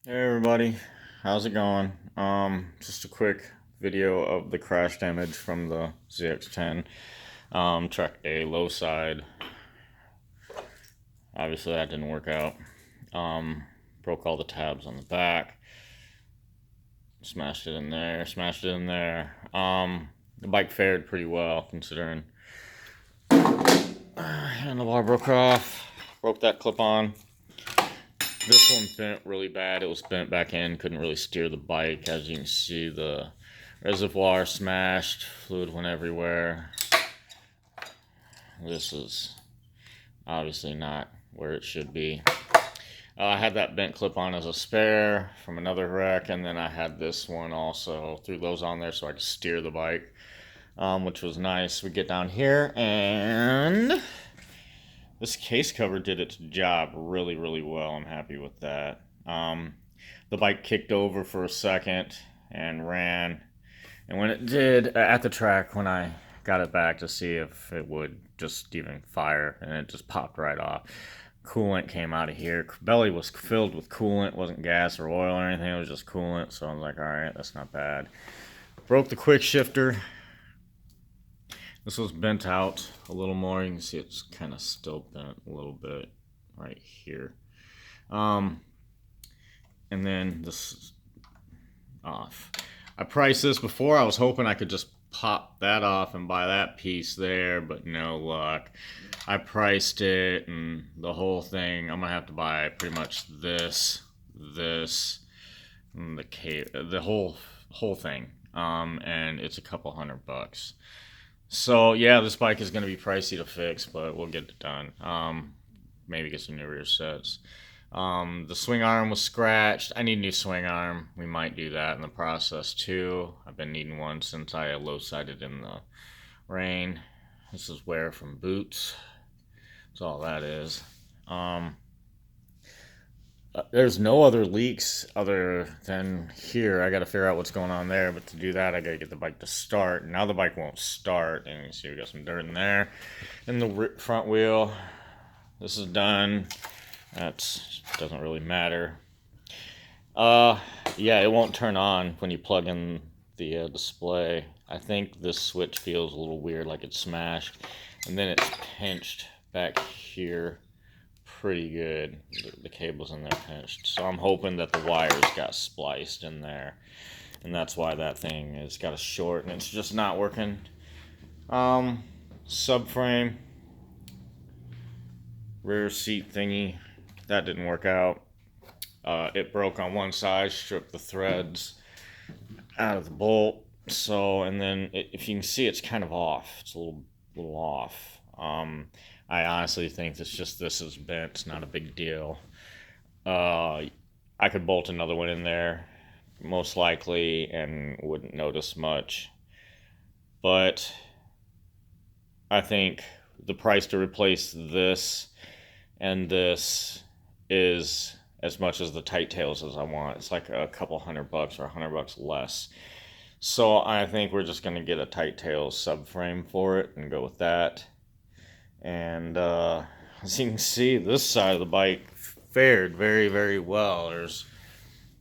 Hey everybody, how's it going? Just a quick video of the crash damage from the ZX10. Track A low side. Obviously that didn't work out. Um, Broke all the tabs on the back. Smashed it in there, smashed it in there. The bike fared pretty well considering. Handlebar broke off. Broke that clip on. This one bent really bad. It was bent back in. Couldn't really steer the bike. As you can see, the reservoir smashed. Fluid went everywhere. This is obviously not where it should be. I had that bent clip on as a spare from another wreck, and then I had this one also. Threw those on there so I could steer the bike, which was nice. We get down here, and this case cover did its job really, really well. I'm happy with that. The bike kicked over for a second and ran. And when it did, at the track, when I got it back to see if it would just even fire, and it just popped right off. Coolant came out of here. Belly was filled with coolant. It wasn't gas or oil or anything. It was just coolant. So I was like, all right, that's not bad. Broke the quick shifter. This was bent out a little more. You can see it's kind of still bent a little bit right here. And then this is off. I priced this before. I was hoping I could just pop that off and buy that piece there, but no luck. I priced it and the whole thing. I'm gonna have to buy pretty much this, and the whole thing. And it's a couple $100. So yeah, this bike is going to be pricey to fix, but we'll get it done. Maybe get some new rear sets. The swing arm was scratched. I need a new swing arm. We might do that in the process too. I've been needing one since I low-sided in the rain. This is wear from boots. That's all that is. There's no other leaks other than here. I got to figure out what's going on there, but to do that, I got to get the bike to start. Now the bike won't start, and you see we got some dirt in there. And the front wheel, this is done. That doesn't really matter. Yeah, it won't turn on when you plug in the display. I think this switch feels a little weird, like it's smashed, and then it's pinched back here pretty good. The cable's in there pinched, so I'm hoping that the wires got spliced in there, and that's why that thing has got a short and it's just not working. Subframe, rear seat thingy, that didn't work out. It broke on one side, stripped the threads out of the bolt. So, and then if you can see, it's kind of off. It's a little off. I honestly think this is bent. It's not a big deal. I could bolt another one in there, most likely, and wouldn't notice much. But I think the price to replace this and this is as much as the tight tails as I want. It's like a couple $100 or $100 less. So I think we're just gonna get a tight tails subframe for it and go with that. And as you can see, this side of the bike fared very, very well. There's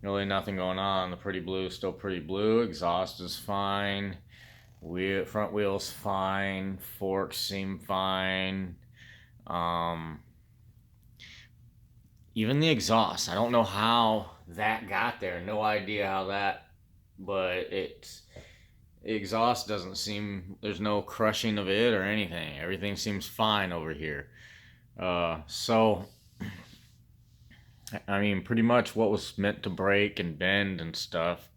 really nothing going on. The pretty blue is still pretty blue. Exhaust is fine. Front wheel's fine. Forks seem fine. Even the exhaust, I don't know how that got there. No idea how that, but the exhaust doesn't seem, there's no crushing of it or anything. Everything seems fine over here. So, I mean, pretty much what was meant to break and bend and stuff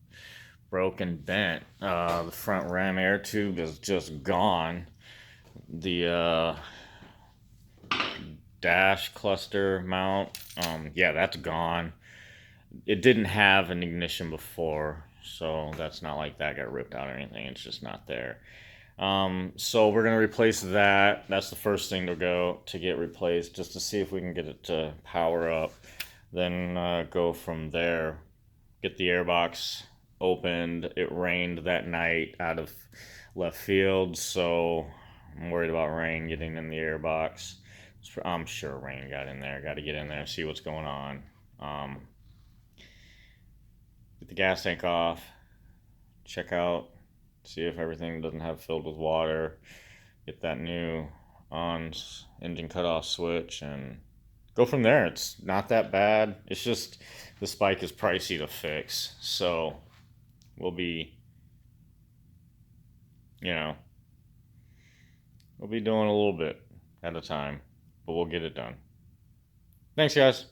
broke and bent. The front ram air tube is just gone. The dash cluster mount, yeah, that's gone. It didn't have an ignition before, so that's not like that got ripped out or anything. It's just not there. So we're gonna replace that. That's the first thing to go to get replaced, just to see if we can get it to power up. Then go from there. Get the airbox opened. It rained that night out of left field, so I'm worried about rain getting in the airbox. I'm sure rain got in there. Got to get in there and see what's going on. the gas tank off, check out, see if everything doesn't have filled with water, get that new ONS engine cutoff switch, and go from there. It's not that bad. It's just the spike is pricey to fix, so we'll be, you know, we'll be doing a little bit at a time, but we'll get it done. Thanks, guys.